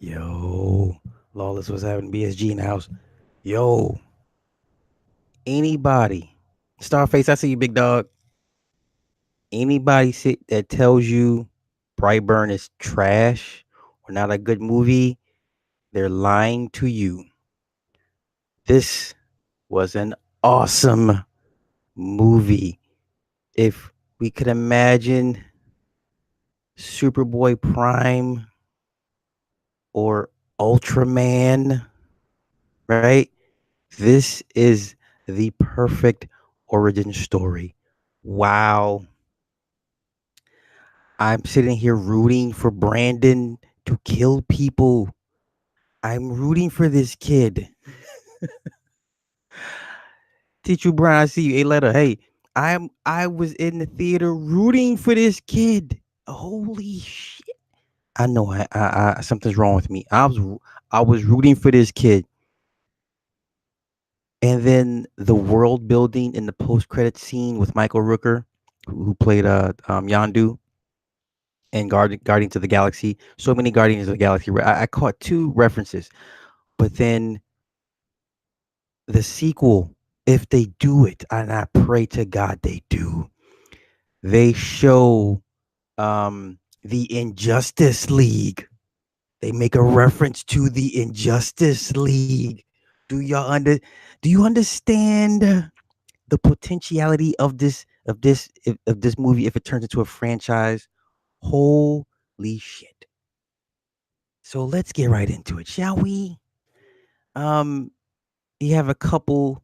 Yo, Lawless was having BSG in the house. Yo, anybody, Starface, I see you, big dog. Anybody that tells you Brightburn is trash or not a good movie, they're lying to you. This was an awesome movie. If we could imagine Superboy Prime or Ultraman, right? This is the perfect origin story. Wow. I'm sitting here rooting for Brandon to kill people. I'm rooting for this kid. Teacher Brian, I see you. A letter. Hey, I was in the theater rooting for this kid. Holy shit. I know I something's wrong with me. I was rooting for this kid. And then the world building in the post credit scene with Michael Rooker, who played Yandu and Guardians of the Galaxy. So many Guardians of the Galaxy. I caught two references, but then the sequel, if they do it, and I pray to God they do, they show the Injustice League. They make a reference to the Injustice League. Do y'all under? Do you understand the potentiality of this movie if it turns into a franchise? Holy shit! So let's get right into it, shall we? Um, you have a couple.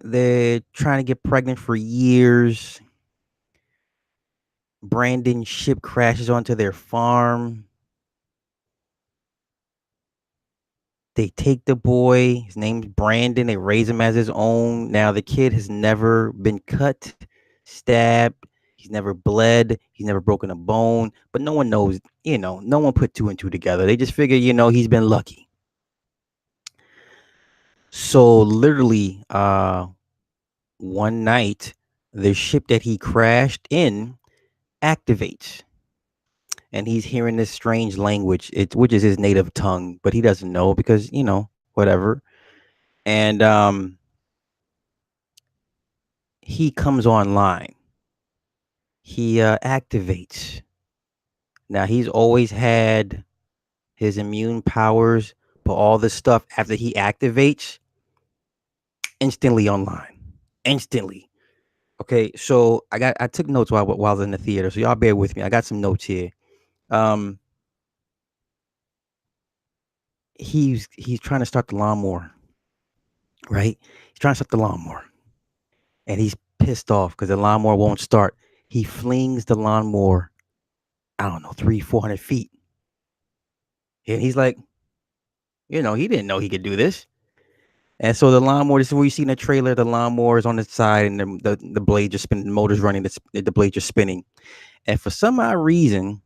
They're trying to get pregnant for years. Brandon's ship crashes onto their farm. They take the boy. His name's Brandon. They raise him as his own. Now the kid has never been cut, stabbed. He's never bled. He's never broken a bone. But no one knows. No one put two and two together. They just figure, he's been lucky. So literally, one night, the ship that he crashed in activates, and he's hearing this strange language, which is his native tongue, but he doesn't know because whatever. And he comes online. He activates. Now he's always had his immune powers, but all this stuff after he activates, instantly online, instantly. Okay, so I took notes while I was in the theater, so y'all bear with me. I got some notes here. Um, he's trying to start the lawnmower, right? He's trying to start the lawnmower, and he's pissed off because the lawnmower won't start. He flings the lawnmower, I don't know, 300-400 feet, and he's like, he didn't know he could do this. And so the lawnmower, this is where you see in the trailer, the lawnmower is on the side and the blade just spinning, the motor's running, the blade just spinning. And for some odd reason,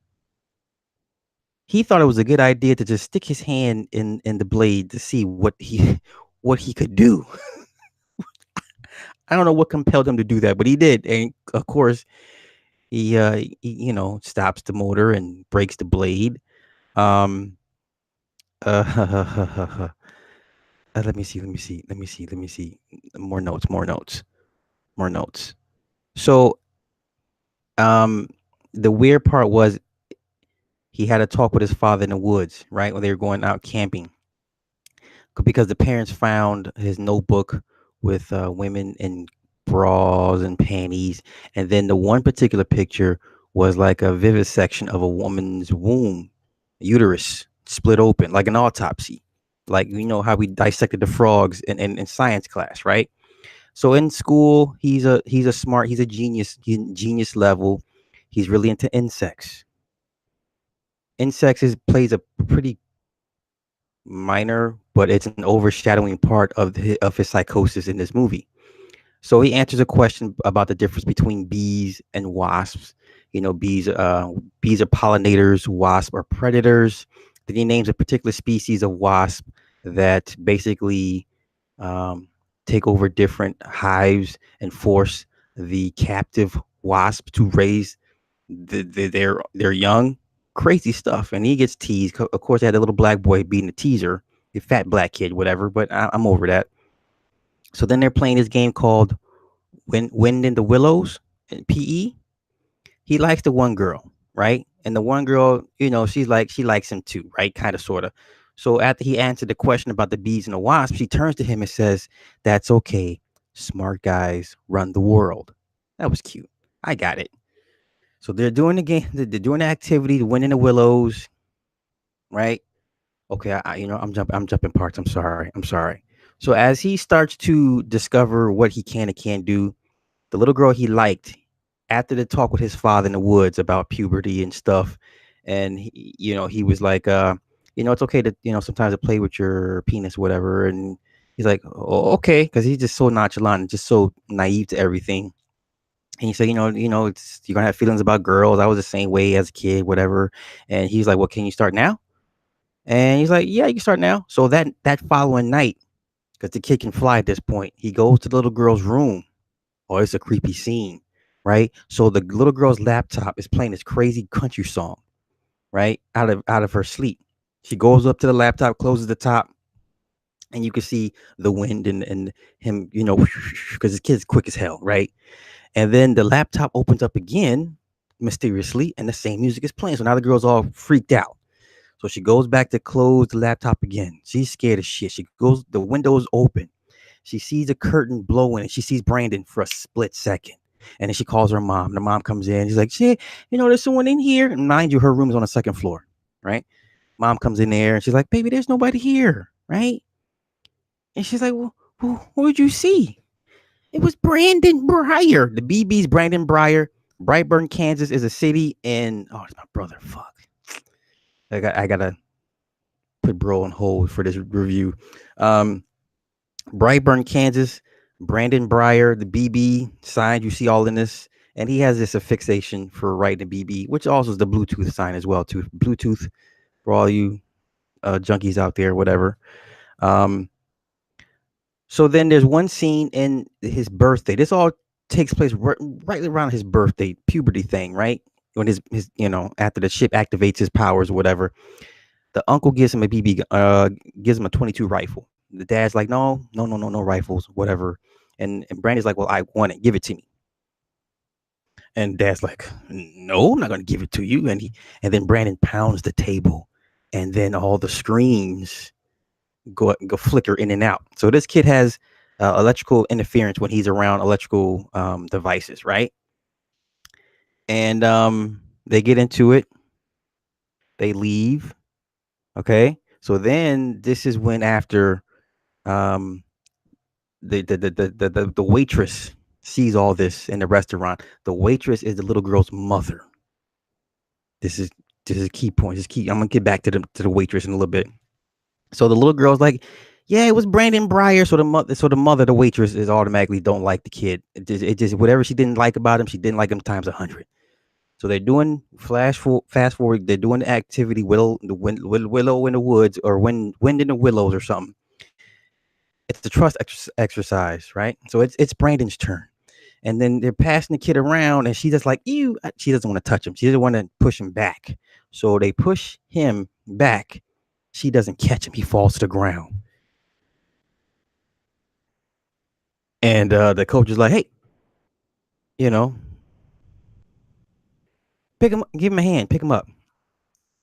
he thought it was a good idea to just stick his hand in the blade to see what he could do. I don't know what compelled him to do that, but he did. And of course, he stops the motor and breaks the blade. Um, uh, let me see. More notes, more notes, more notes. So, um, the weird part was he had a talk with his father in the woods, right, when they were going out camping, because the parents found his notebook with women in bras and panties, and then the one particular picture was like a vivisection of a woman's womb, uterus split open, like an autopsy, like how we dissected the frogs in science class, right? So in school, he's a genius, genius level. He's really into insects. Insects plays a pretty minor, but it's an overshadowing part of his psychosis in this movie. So he answers a question about the difference between bees and wasps. Bees are pollinators, wasps are predators. Then he names a particular species of wasp that basically um, take over different hives and force the captive wasp to raise their young. crazy stuff, and he gets teased. Of course, they had a little black boy being the teaser, the fat black kid, whatever. But I'm over that. So then they're playing this game called Wind in the Willows in PE. He likes the one girl, right? And the one girl, she likes him too, right? Kind of, sort of. So after he answered the question about the bees and the wasps, she turns to him and says, "That's okay. Smart guys run the world." That was cute. I got it. So they're doing the game. They're doing the activity, the Wind in the Willows, right? Okay, I'm jumping parts. I'm sorry. I'm sorry. So as he starts to discover what he can and can't do, the little girl he liked, after the talk with his father in the woods about puberty and stuff, and he was like, it's okay to, sometimes to play with your penis, whatever. And he's like, oh, okay, because he's just so nonchalant and just so naive to everything. And he said, it's, you're gonna have feelings about girls. I was the same way as a kid, whatever. And he's like, well, can you start now? And he's like, yeah, you can start now. So that following night, because the kid can fly at this point, he goes to the little girl's room. Oh, it's a creepy scene, right? So the little girl's laptop is playing this crazy country song, right? Out of her sleep. She goes up to the laptop, closes the top, and you can see the wind and him, because his kid's quick as hell, right? And then the laptop opens up again mysteriously, and the same music is playing. So now the girl's all freaked out. So she goes back to close the laptop again. She's scared as shit. The window's open. She sees a curtain blowing and she sees Brandon for a split second. And then she calls her mom. The mom comes in. She's like, shit, there's someone in here. And mind you, her room is on the second floor, right? Mom comes in there and she's like, baby, there's nobody here, right? And she's like, well, who did you see? It was Brandon Breyer. The BB's Brandon Breyer. Brightburn, Kansas is a city in, oh, it's my brother. Fuck. I gotta put bro on hold for this review. Brightburn, Kansas. Brandon Breyer, the BB sign you see all in this, and he has this a fixation for writing the BB, which also is the Bluetooth sign as well too. Bluetooth for all you junkies out there, whatever. Um, so then there's one scene in his birthday. This all takes place right around his birthday, puberty thing, right? When his after the ship activates his powers or whatever, the uncle gives him a BB, gives him a 22 rifle. The dad's like, no rifles, whatever. And Brandy's like, well, I want it, give it to me. And dad's like, no, I'm not gonna give it to you. And then Brandon pounds the table, and then all the screens go flicker in and out. So this kid has electrical interference when he's around electrical devices, right? And they get into it. They leave. Okay. So then this is when after um the waitress sees all this in the restaurant. The waitress is the little girl's mother. This is a key point. This is key. I'm gonna get back to the waitress in a little bit. So the little girl's like, yeah, it was Brandon Breyer. So the mother, the waitress, is automatically don't like the kid. It just whatever she didn't like about him, she didn't like him times 100. So they're doing fast forward. They're doing the activity willow in the woods, or wind in the willows or something. It's the trust exercise, right? So it's Brandon's turn, and then they're passing the kid around, and she's just like, ew. She doesn't want to touch him. She doesn't want to push him back. So they push him back. She doesn't catch him. He falls to the ground, and the coach is like, hey, you know, pick him, give him a hand, pick him up.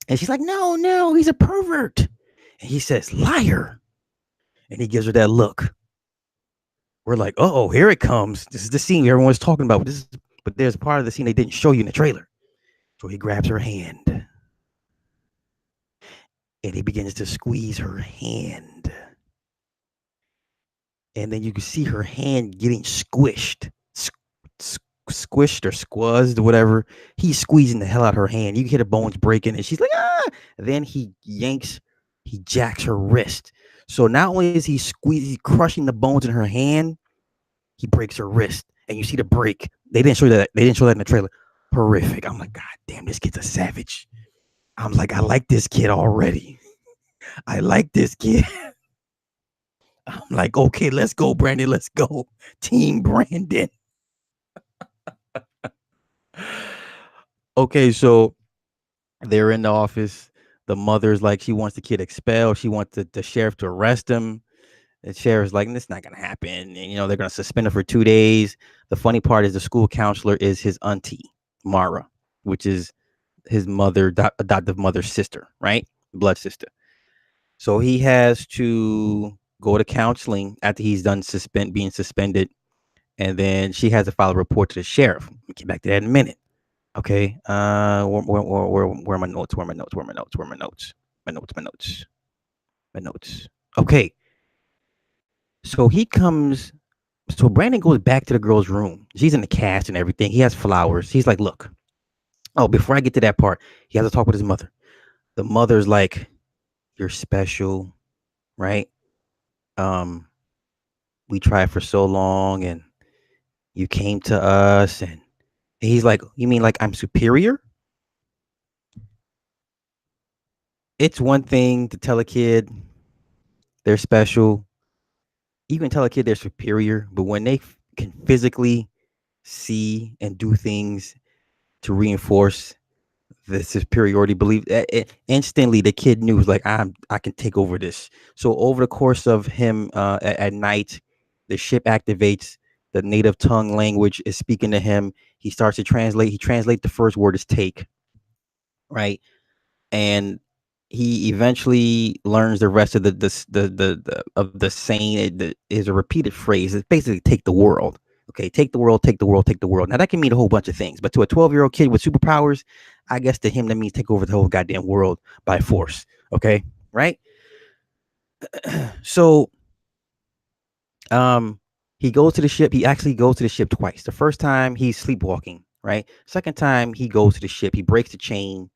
And she's like, no, he's a pervert. And he says, liar. And he gives her that look. We're like, oh, here it comes. This is the scene everyone's talking about. But there's part of the scene they didn't show you in the trailer. So he grabs her hand and he begins to squeeze her hand. And then you can see her hand getting squished, squished or squazzed, whatever. He's squeezing the hell out of her hand. You can hear the bones breaking, and she's like, ah. And then he jacks her wrist. So not only is he's crushing the bones in her hand, he breaks her wrist, and you see the break. They didn't show that. They didn't show that in the trailer. Horrific. I'm like, God damn, this kid's a savage. I'm like, I like this kid already. I like this kid. I'm like, okay, let's go, Brandon. Let's go. Team Brandon. Okay, so They're in the office. The mother's like, she wants the kid expelled. She wants the sheriff to arrest him. The sheriff's like, "This not gonna happen." And, they're gonna suspend him for 2 days. The funny part is the school counselor is his auntie, Mara, which is his adoptive mother's sister, right? Blood sister. So he has to go to counseling after he's done being suspended, and then she has to file a report to the sheriff. We'll get back to that in a minute. Okay. Where are my notes? Where are my notes? Where are my notes? Where are my notes? My notes. My notes. My notes. Okay. So he comes. So Brandon goes back to the girl's room. She's in the cast and everything. He has flowers. He's like, "Look." Oh, before I get to that part, he has to talk with his mother. The mother's like, "You're special, right? Um, we tried for so long, and you came to us." And he's like, "You mean like I'm superior?" It's one thing to tell a kid they're special. You can tell a kid they're superior, but when they can physically see and do things to reinforce the superiority belief, instantly the kid knew, like, I can take over this. So over the course of him, at night, the ship activates. The native tongue language is speaking to him. He starts to translate. He translates, the first word is take, right? And he eventually learns the rest of the saying. It is a repeated phrase. It's basically take the world. Okay, take the world, take the world, take the world. Now that can mean a whole bunch of things, but to a 12-year-old kid with superpowers, I guess to him that means take over the whole goddamn world by force. Okay, right? So um he goes to the ship. He actually goes to the ship twice. The first time he's sleepwalking, right? Second time he goes to the ship. He breaks the chain.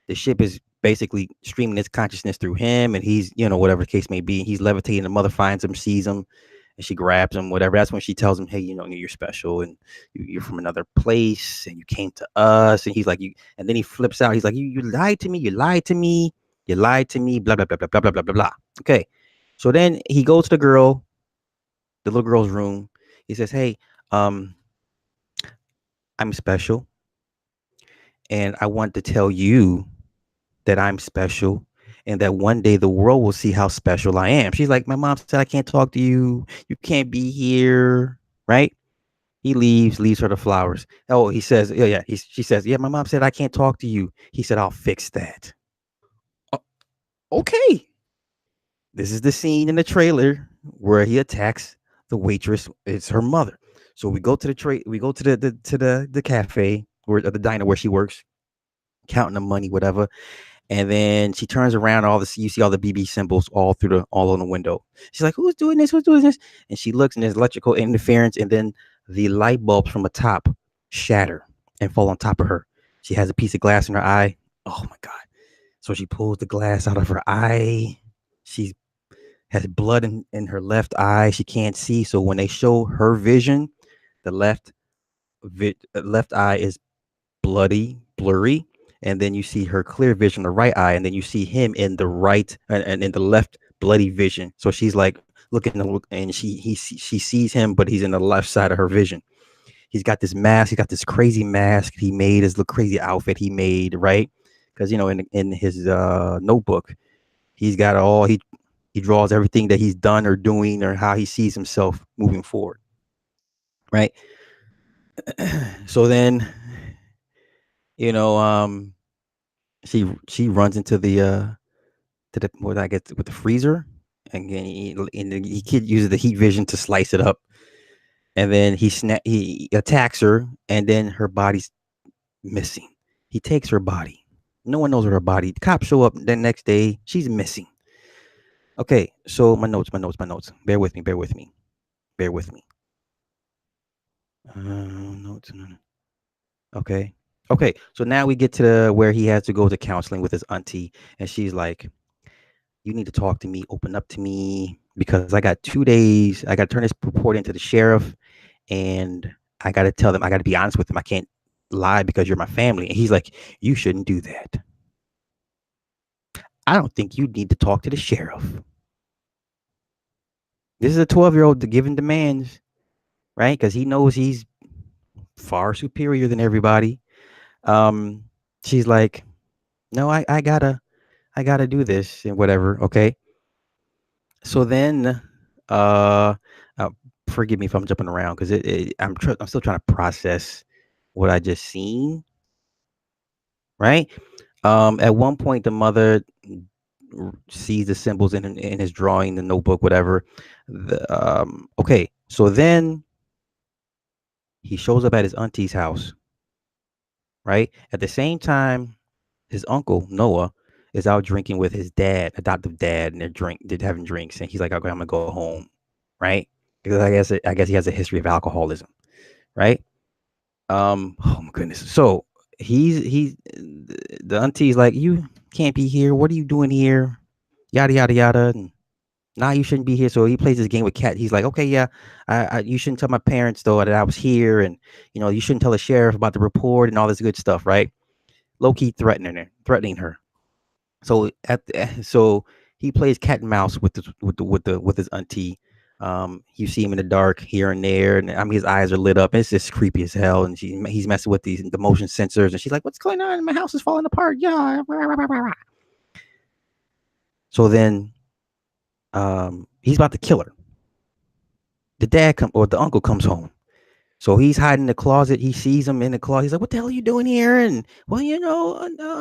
The ship is basically streaming its consciousness through him, and he's, whatever the case may be, he's levitating. The mother finds him, sees him, and she grabs him, whatever. That's when she tells him, "Hey, you're special, and you're from another place, and you came to us." And he's like, "You," and then he flips out. He's like, "You lied to me, you lied to me, you lied to me, blah, blah, blah, blah, blah, blah, blah, blah, blah." Okay. So then he goes to the little girl's room. He says, "Hey, um, I'm special, and I want to tell you that I'm special, and that one day the world will see how special I am." She's like, "My mom said I can't talk to you. You can't be here." Right? He leaves her the flowers. Oh, he says, "Yeah, yeah." She says, "Yeah, my mom said I can't talk to you." He said, "I'll fix that." "O- Okay. This is the scene in the trailer where he attacks the waitress. It's her mother. So we go to we go to the cafe, or the diner where she works, counting the money, whatever. And then she turns around, you see all the BB symbols all on the window. She's like, "Who's doing this? Who's doing this?" And she looks, and there's electrical interference, and then the light bulbs from the top shatter and fall on top of her. She has a piece of glass in her eye. Oh my god. So she pulls the glass out of her eye. She has blood in her left eye. She can't see. So when they show her vision, the left eye is bloody, blurry, and then you see her clear vision, the right eye, and then you see him in the right and in the left bloody vision. So she's like looking to look, and she sees him, but he's in the left side of her vision. He's got this mask. He got this crazy mask he made. His little crazy outfit he made, right? Because in his notebook, he's got he draws everything that he's done or doing, or how he sees himself moving forward, right? So then, you know, um, she runs into the what I get with the freezer, and then he kid uses the heat vision to slice it up, and then he attacks her, and then her body's missing. He takes her body. No one knows where her body. The cops show up the next day. She's missing. Okay, so my notes, my notes, my notes. Bear with me. Bear with me. Bear with me. Notes. Okay. Okay. So now we get to where he has to go to counseling with his auntie, and she's like, "You need to talk to me, open up to me, because I got 2 days. I got to turn this report into the sheriff, and I got to tell them, I got to be honest with them. I can't lie because you're my family." And he's like, "You shouldn't do that. I don't think you need to talk to the sheriff. This is a 12-year-old giving demands, right? Because he knows he's far superior than everybody." Um, she's like, No, I gotta do this and whatever. Okay. So then, uh, uh forgive me if I'm jumping around because I'm still trying to process what I just seen. Right. At one point, the mother sees the symbols in his drawing, the notebook, whatever. Okay. So then he shows up at his auntie's house. Right. At the same time, his uncle Noah is out drinking with his dad, adoptive dad, and they're having drinks, and he's like, "Okay, I'm gonna go home," right? Because I guess he has a history of alcoholism, right? Oh my goodness. So he's the auntie's like, "You can't be here. What are you doing here?" Yada yada yada. And nah, you shouldn't be here. So he plays this game with Cat. He's like, "Okay, yeah, you shouldn't tell my parents though that I was here, and you shouldn't tell the sheriff about the report and all this good stuff, right?" Low key threatening her. So he plays cat and mouse with his auntie. You see him in the dark here and there, and I mean his eyes are lit up. It's just creepy as hell, and he's messing with the motion sensors, and she's like, "What's going on? My house is falling apart." Yeah. So then, he's about to kill her. The uncle comes home. So he's hiding in the closet. He sees him in the closet. He's like, "What the hell are you doing here?" And well,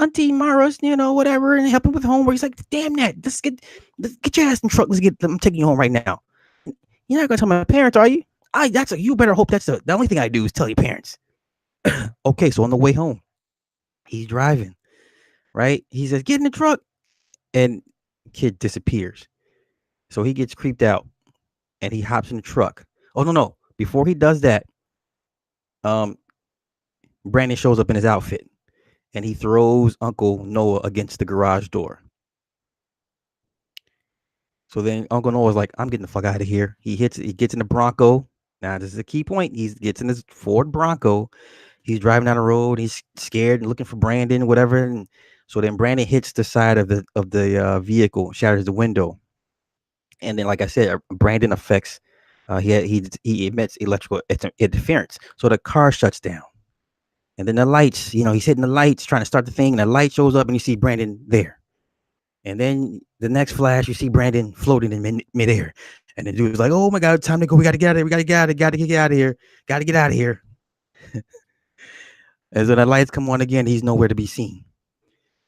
Auntie Mara's, whatever, and helping with homework. He's like, "Damn that! Let's get your ass in the truck. I'm taking you home right now. You're not gonna tell my parents, are you? You better hope that's the only thing I do is tell your parents." Okay, so on the way home, he's driving. Right? He says, "Get in the truck," and kid disappears. So he gets creeped out, and he hops in the truck. Oh no! Before he does that, um, Brandon shows up in his outfit and he throws Uncle Noah against the garage door. So then Uncle Noah's like, "I'm getting the fuck out of here." He gets in the Bronco. Now this is a key point. He gets in his Ford Bronco. He's driving down the road. He's scared and looking for Brandon, whatever. And so then Brandon hits the side of the vehicle, shatters the window, and then, like I said, Brandon affects. He emits electrical interference, so the car shuts down. And then the lights, he's hitting the lights, trying to start the thing, and the light shows up, and you see Brandon there. And then the next flash, you see Brandon floating in midair. And the dude's like, "Oh my God, time to go. We got to get out of here. We got to get out of here. Got to get out of here. Got to get out of here." And so the lights come on again. He's nowhere to be seen.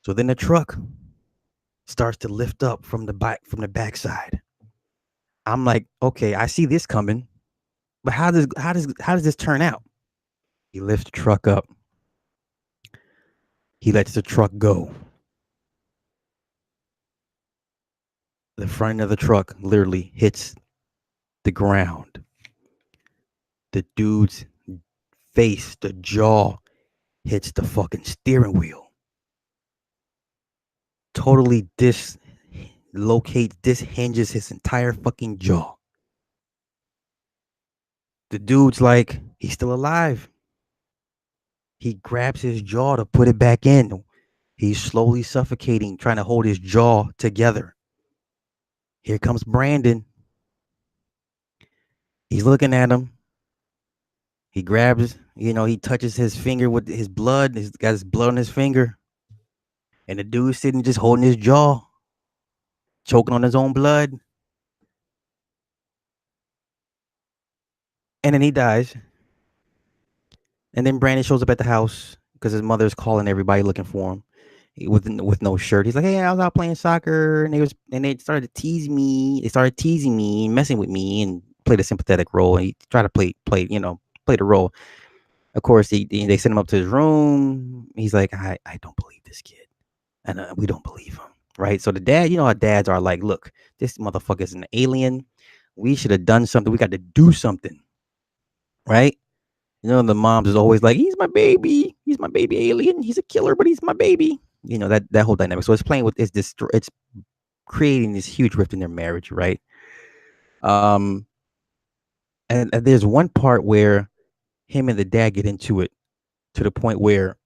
So then the truck starts to lift up from the backside. I'm like, okay, I see this coming, but how does this turn out? He lifts the truck up. He lets the truck go. The front of the truck literally hits the ground. The dude's face, the jaw hits the fucking steering wheel. Totally dishinges his entire fucking jaw. The dude's like, he's still alive. He grabs his jaw to put it back in. He's slowly suffocating, trying to hold his jaw together. Here comes Brandon. He's looking at him. He grabs, he touches his finger with his blood. He's got his blood on his finger. And the dude's sitting just holding his jaw, choking on his own blood. And then he dies. And then Brandon shows up at the house because his mother's calling everybody looking for him with no shirt. He's like, "Hey, I was out playing soccer," and they started to tease me. They started teasing me, messing with me, and played a sympathetic role. And he tried to play the role. Of course, they sent him up to his room. He's like, "I don't believe this kid, and we don't believe him." Right. So the dad, how dads are like, "Look, this motherfucker is an alien. We should have done something. We got to do something." Right. The moms is always like, "He's my baby. He's my baby alien. He's a killer, but he's my baby." That whole dynamic. So it's creating this huge rift in their marriage, right? Um, and there's one part where him and the dad get into it to the point where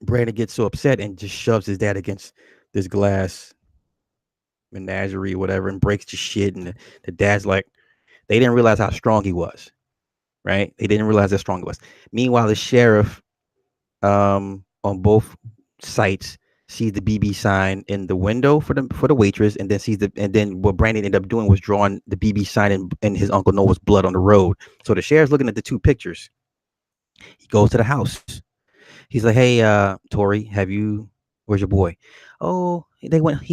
Brandon gets so upset and just shoves his dad against this glass menagerie, whatever, and breaks the shit. And the dad's like, they didn't realize how strong he was, right? They didn't realize how strong he was. Meanwhile, the sheriff, on both sites sees the BB sign in the window for the waitress, and then what Brandon ended up doing was drawing the BB sign in his Uncle Noah's blood on the road. So the sheriff's looking at the two pictures. He goes to the house. He's like, "Hey, Tori, where's your boy?" "Oh, he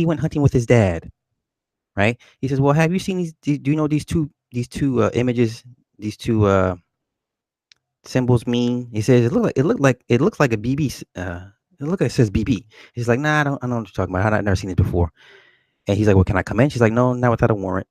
went hunting with his dad." Right? He says, "Well, have you seen do you know these two images, these two symbols mean?" He says, it looks like a BB. It looks like it says BB. He's like, "Nah, I don't know what you're talking about. I've never seen it before." And he's like, "Well, can I come in?" She's like, "No, not without a warrant."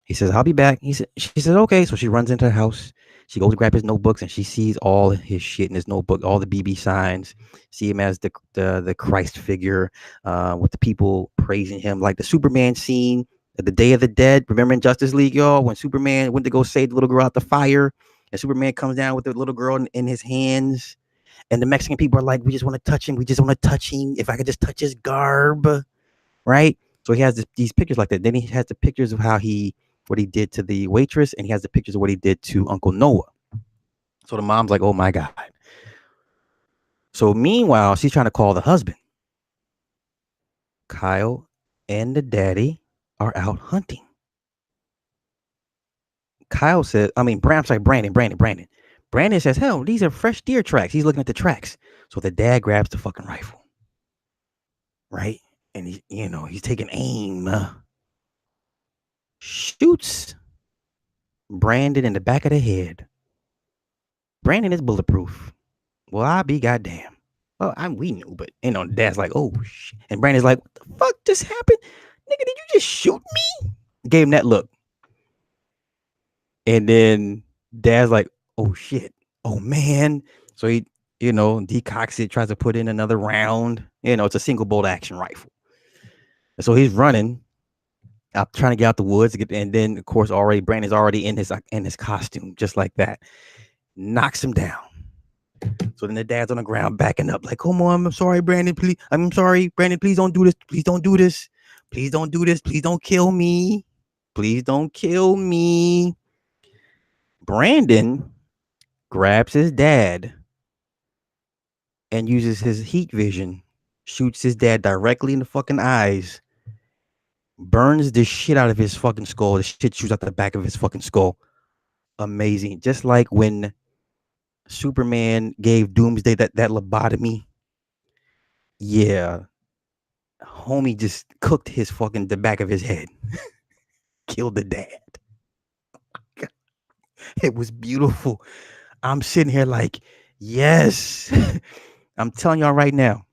He says, "I'll be back." She says, "Okay." So she runs into the house. She goes to grab his notebooks, and she sees all his shit in his notebook, all the BB signs. See him as the Christ figure, with the people praising him, like the Superman scene at the Day of the Dead. Remember in Justice League, y'all, when Superman went to go save the little girl out the fire, and Superman comes down with the little girl in his hands, and the Mexican people are like, "We just want to touch him. We just want to touch him. If I could just touch his garb." Right? So he has these pictures like that. Then he has the pictures of what he did to the waitress, and he has the pictures of what he did to Uncle Noah. So the mom's like, "Oh my God." So meanwhile, she's trying to call the husband. Kyle and the daddy are out hunting. Kyle says, I mean, I'm sorry, Brandon. Brandon says, "Hell, these are fresh deer tracks." He's looking at the tracks. So the dad grabs the fucking rifle, right? And he's taking aim, shoots Brandon in the back of the head. Brandon is bulletproof. Well, I be goddamn. Well, we knew, but Dad's like, "Oh shit," and Brandon's like, "What the fuck just happened, nigga? Did you just shoot me?" Gave him that look, and then Dad's like, "Oh shit, oh man." So he, decocks it, tries to put in another round. It's a single bolt action rifle, and so he's running. I'm trying to get out the woods, and then of course Brandon's already in his costume, just like that. Knocks him down. So then the dad's on the ground backing up, like, "Come on, I'm sorry, Brandon. Please, I'm sorry, Brandon. Please don't do this. Please don't do this. Please don't do this. Please don't kill me. Please don't kill me." Brandon grabs his dad and uses his heat vision, shoots his dad directly in the fucking eyes, burns the shit out of his fucking skull. The shit shoots out the back of his fucking skull. Amazing. Just like when Superman gave Doomsday that lobotomy. Yeah, homie just cooked the back of his head, killed the dad. It was beautiful. I'm sitting here like, yes. I'm telling y'all right now,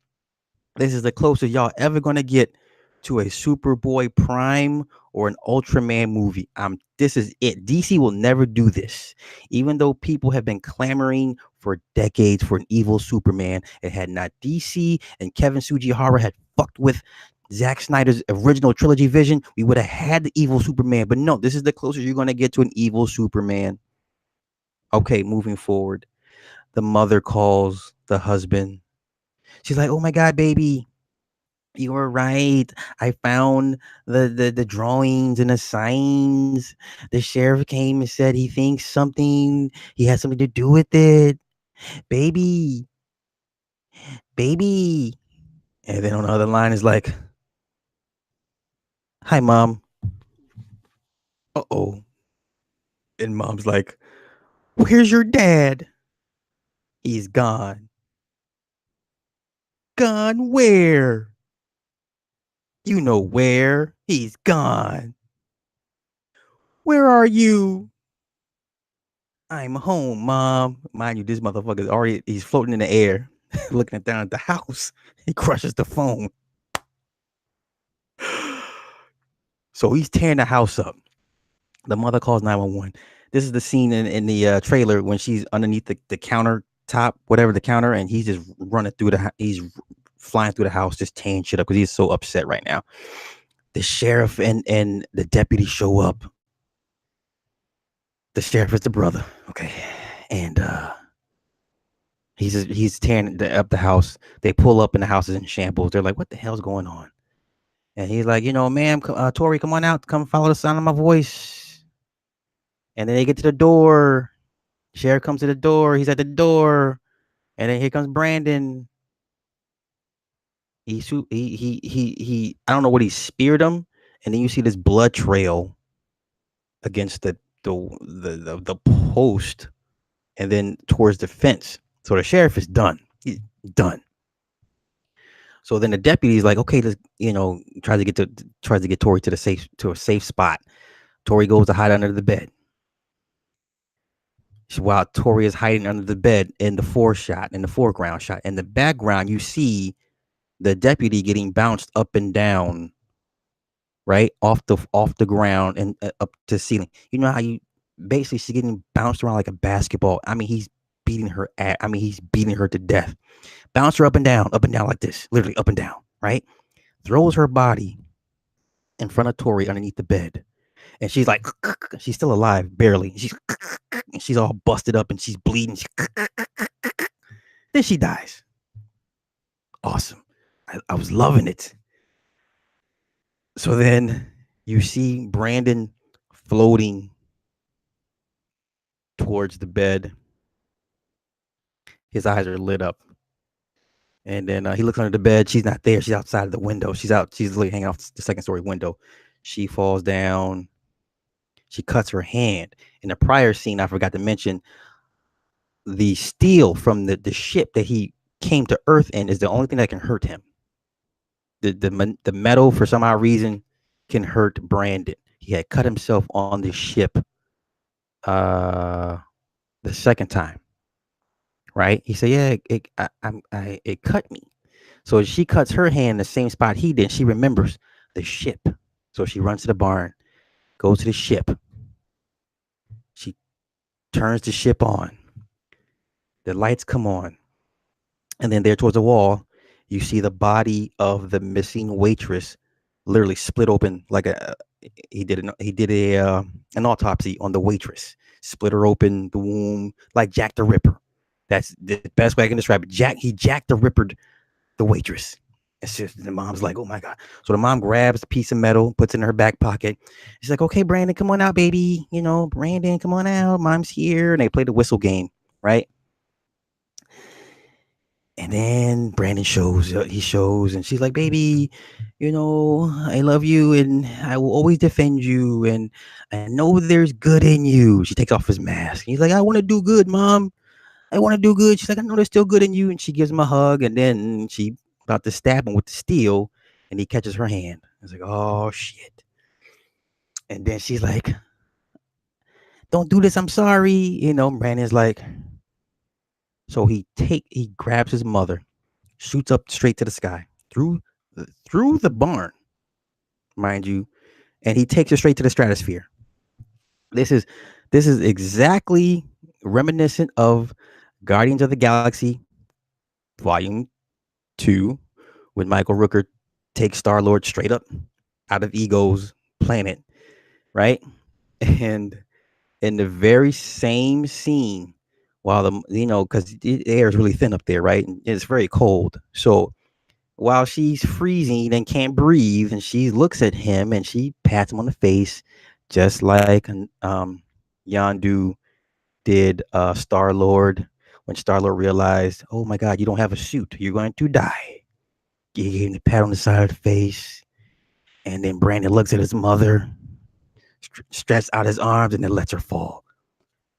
this is the closest y'all ever gonna get to a Superboy Prime or an Ultraman movie. This is it. DC will never do this. Even though people have been clamoring for decades for an evil Superman, it had not DC and Kevin Sugihara had fucked with Zack Snyder's original trilogy vision, we would have had the evil Superman. But no, this is the closest you're gonna get to an evil Superman. Okay, moving forward. The mother calls the husband. She's like, "Oh my God, baby, you were right. I found the drawings and the signs. The sheriff came and said he has something to do with it. Baby, baby." And then on the other line is like, "Hi, Mom." Uh-oh. And Mom's like, "Where's your dad?" "He's gone." "Gone where?" "You know where. He's gone." "Where are you?" "I'm home, Mom." Mind you, this motherfucker he's floating in the air, looking down at the house. He crushes the phone. So he's tearing the house up. The mother calls 911. This is the scene in the trailer when she's underneath the countertop, whatever the counter, and he's just running through he's flying through the house, just tearing shit up because he's so upset right now. The sheriff and the deputy show up. The sheriff is the brother, okay, and he's tearing up the house. They pull up and the house is in shambles. They're like, "What the hell's going on?" And he's like, "Ma'am, Tori, come on out. Come follow the sound of my voice." And then they get to the door. Sheriff comes to the door. He's at the door. And then here comes Brandon. He I don't know what he speared him, and then you see this blood trail against the post, and then towards the fence. So the sheriff is done. He's done. So then the deputy's like, okay, let's tries to get Tori to a safe spot. Tori goes to hide under the bed. While Tori is hiding under the bed in the foreground shot. In the background, you see the deputy getting bounced up and down, right off the ground and up to the ceiling. You know how you basically she's getting bounced around like a basketball. I mean, he's beating her to death. Bounce her up and down like this, literally up and down, right? Throws her body in front of Tori underneath the bed. And she's like, she's still alive, barely. She's all busted up and she's bleeding. Then she dies. Awesome. I was loving it. So then you see Brandon floating towards the bed. His eyes are lit up. And then he looks under the bed. She's not there. She's outside of the window. She's out. She's literally hanging off the second story window. She falls down. She cuts her hand. In the prior scene, I forgot to mention the steel from the ship that he came to Earth in is the only thing that can hurt him. The metal, for some odd reason, can hurt Brandon. He had cut himself on the ship the second time, right? He said, "Yeah, it cut me." So she cuts her hand in the same spot he did. She remembers the ship, so she runs to the barn, goes to the ship. She turns the ship on. The lights come on, and then there towards the wall, you see the body of the missing waitress, literally split open like a. He did an autopsy on the waitress, split her open, the womb, like Jack the Ripper. That's the best way I can describe it. He Jack the Ripper the waitress. It's just the mom's like, oh my God. So the mom grabs a piece of metal, puts it in her back pocket. She's like, okay, Brandon, come on out, baby. Brandon, come on out. Mom's here. And they play the whistle game, right? And then Brandon shows, he shows, and she's like, baby, I love you and I will always defend you. And I know there's good in you. She takes off his mask. He's like, I want to do good, mom. I want to do good. She's like, I know there's still good in you. And she gives him a hug. And then she about to stab him with the steel. And he catches her hand. It's like, oh, shit. And then she's like, don't do this. I'm sorry. Brandon's like, so he grabs his mother, shoots up straight to the sky through the barn, mind you, and he takes her straight to the stratosphere. This is exactly reminiscent of Guardians of the Galaxy Volume 2, when Michael Rooker takes Star-Lord straight up out of Ego's planet, right? And in the very same scene, while because the air is really thin up there, right? And it's very cold. So while she's freezing and can't breathe, and she looks at him and she pats him on the face, just like Yondu did Star Lord when Star Lord realized, oh my God, you don't have a suit, you're going to die. He gave him the pat on the side of the face, and then Brandon looks at his mother, stretches out his arms, and then lets her fall.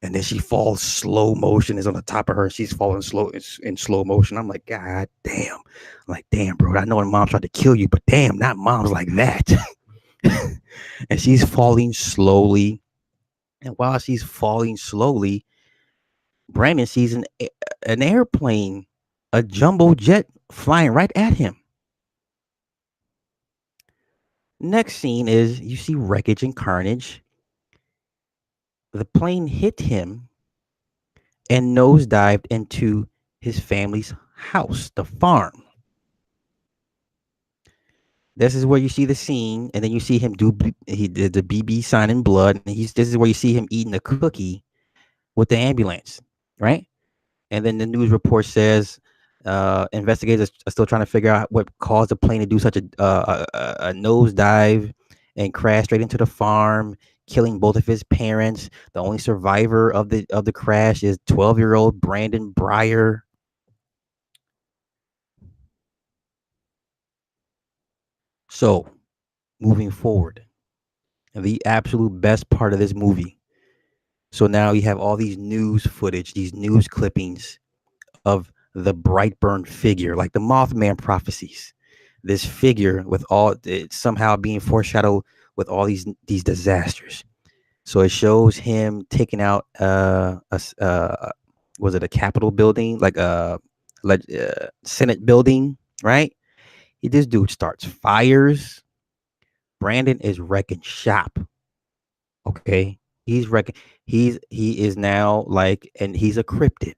And then she falls slow motion, is on the top of her. She's falling in slow motion. I'm like, God damn. I'm like, damn, bro. I know when mom tried to kill you, but damn, not moms like that. And she's falling slowly. And while she's falling slowly, Brandon sees an airplane, a jumbo jet flying right at him. Next scene is you see wreckage and carnage. The plane hit him and nosedived into his family's house, the farm. This is where you see the scene, and then you see him he did the BB sign in blood, and this is where you see him eating a cookie with the ambulance, right? And then the news report says investigators are still trying to figure out what caused the plane to do such a nosedive and crash straight into the farm, killing both of his parents. The only survivor of the crash is 12-year-old Brandon Breyer. So moving forward, the absolute best part of this movie. So now you have all these news footage, these news clippings of the Brightburn figure, like the Mothman prophecies. This figure with all it somehow being foreshadowed with all these disasters. So it shows him taking out was it a Capitol building, like a Senate building, right? This dude starts fires. Brandon is wrecking shop. Okay, he is now like, and he's a cryptid,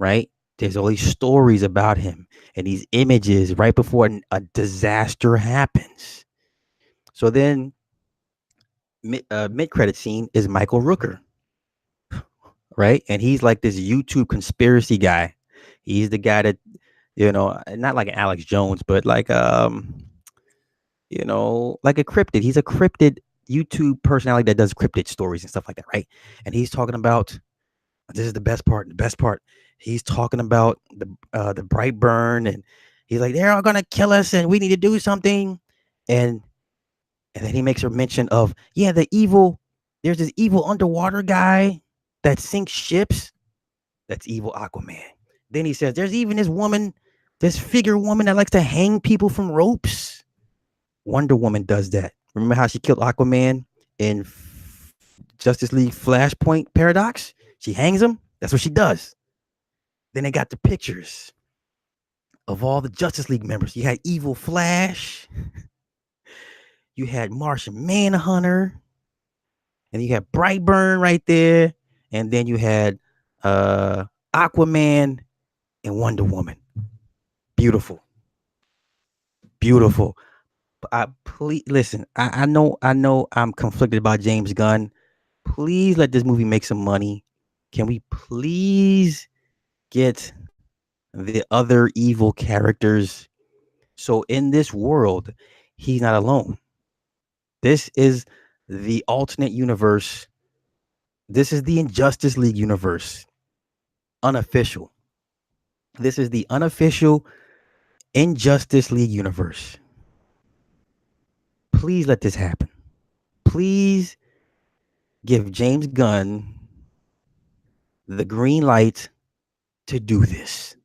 right? There's all these stories about him and these images right before a disaster happens. So then mid credit scene is Michael Rooker, right? And he's like this YouTube conspiracy guy. He's the guy that, not like an Alex Jones, but like like a cryptid. He's a cryptid YouTube personality that does cryptid stories and stuff like that, right? And he's talking about, this is the best part. The best part. He's talking about the Brightburn, and he's like, they're all gonna kill us, and we need to do something. And and then he makes a mention of, yeah, the evil. There's this evil underwater guy that sinks ships. That's evil Aquaman. Then he says, there's even this woman, this figure woman that likes to hang people from ropes. Wonder Woman does that. Remember how she killed Aquaman in Justice League Flashpoint Paradox? She hangs him. That's what she does. Then they got the pictures of all the Justice League members. You had Evil Flash, you had Martian Manhunter, and you had Brightburn right there, and then you had Aquaman and Wonder Woman. Beautiful, beautiful. Please listen. I know. I'm conflicted about James Gunn. Please let this movie make some money. Can we please get the other evil characters? So in this world, he's not alone. This is the alternate universe. This is the Injustice League universe. Unofficial. This is the unofficial Injustice League universe. Please let this happen. Please give James Gunn the green light to do this.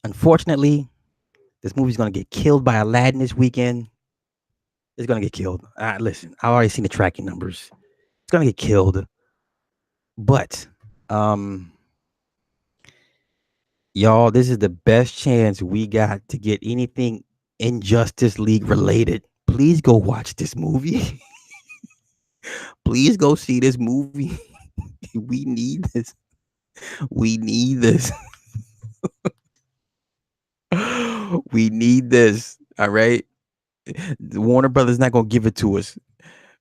Unfortunately, this movie's going to get killed by Aladdin this weekend. It's going to get killed. Listen, I've already seen the tracking numbers. It's going to get killed. But, y'all, this is the best chance we got to get anything Injustice League related. Please go watch this movie. Please go see this movie. We need this. We need this. We need this. All right. The Warner Brothers not gonna give it to us.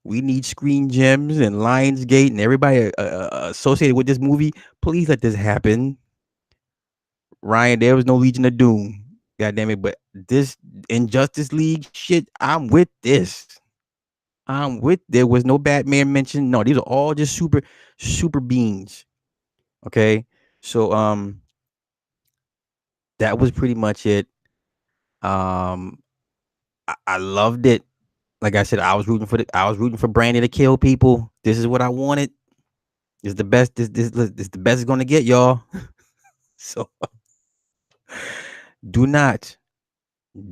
We need Screen Gems and Lionsgate and everybody associated with this movie. Please let this happen. Ryan, there was no Legion of Doom. God damn it. But this Injustice League shit, I'm with this. There was no Batman mentioned. No, these are all just super beings. Okay. So that was pretty much it. I loved it. Like I said, I was rooting for Brandon to kill people. This is what I wanted. This is the best. This the best it's gonna get, y'all. So do not,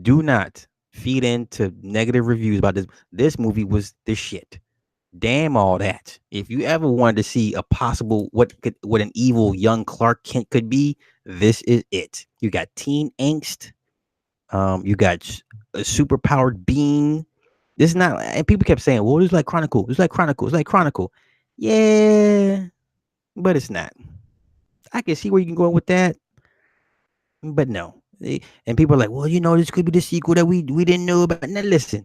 do not feed into negative reviews about this. This movie was the shit. Damn all that. If you ever wanted to see a possible what an evil young Clark Kent could be, this is it. You got teen angst. You got a super powered being. This is not, and people kept saying, well, it's like Chronicle. It's like Chronicle. It's like Chronicle. Yeah, but it's not. I can see where you can go with that, but no. And people are like, well, this could be the sequel that we didn't know about. Now listen,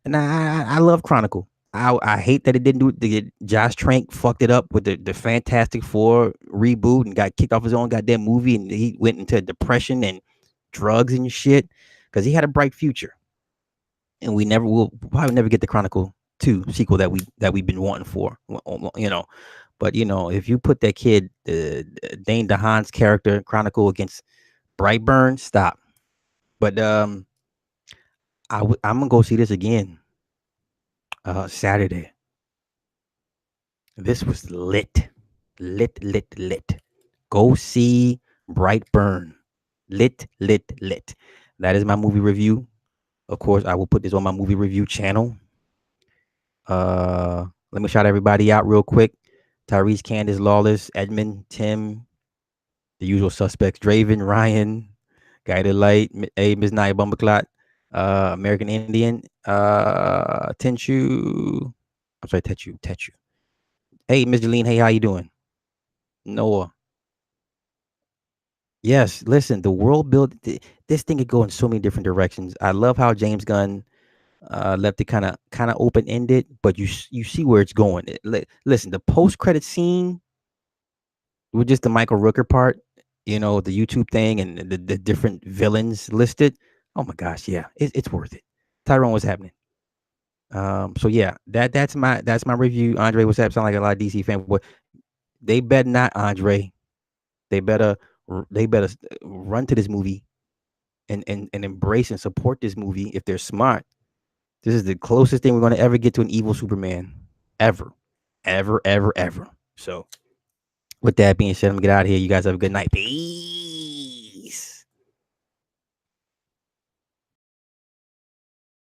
and I love Chronicle. I hate that it didn't do it. Josh Trank fucked it up with the Fantastic Four reboot and got kicked off his own goddamn movie, and he went into depression and drugs and shit because he had a bright future. And we never will probably never get the Chronicle 2 sequel that we've been wanting for, But if you put that kid, Dane DeHaan's character Chronicle against Brightburn, stop. But I'm gonna go see this again. Saturday. This was lit, lit, lit, lit. Go see Brightburn. Lit, lit, lit. That is my movie review. Of course, I will put this on my movie review channel. Let me shout everybody out real quick. Tyrese, Candace, Lawless, Edmund, Tim, the usual suspects, Draven, Ryan, Guided Light, Miss Naya Bumbleclot, American Indian, Tenchu. I'm sorry, Techu. Hey, Miss Jeline, hey, how you doing? Noah. Yes, listen, the world build this thing could go in so many different directions. I love how James Gunn left it kind of open ended, but you see where it's going. Listen, the post credit scene with just the Michael Rooker part, the YouTube thing and the different villains listed. Oh my gosh, yeah, it's worth it. Tyrone, what's happening? So yeah, that's my review. Andre, what's up? Sound like a lot of DC fan, but they better not, Andre. They better they better run to this movie and embrace and support this movie if they're smart. This is the closest thing we're going to ever get to an evil Superman, ever, ever, ever, ever. So, with that being said, I'm gonna get out of here. You guys have a good night. Peace.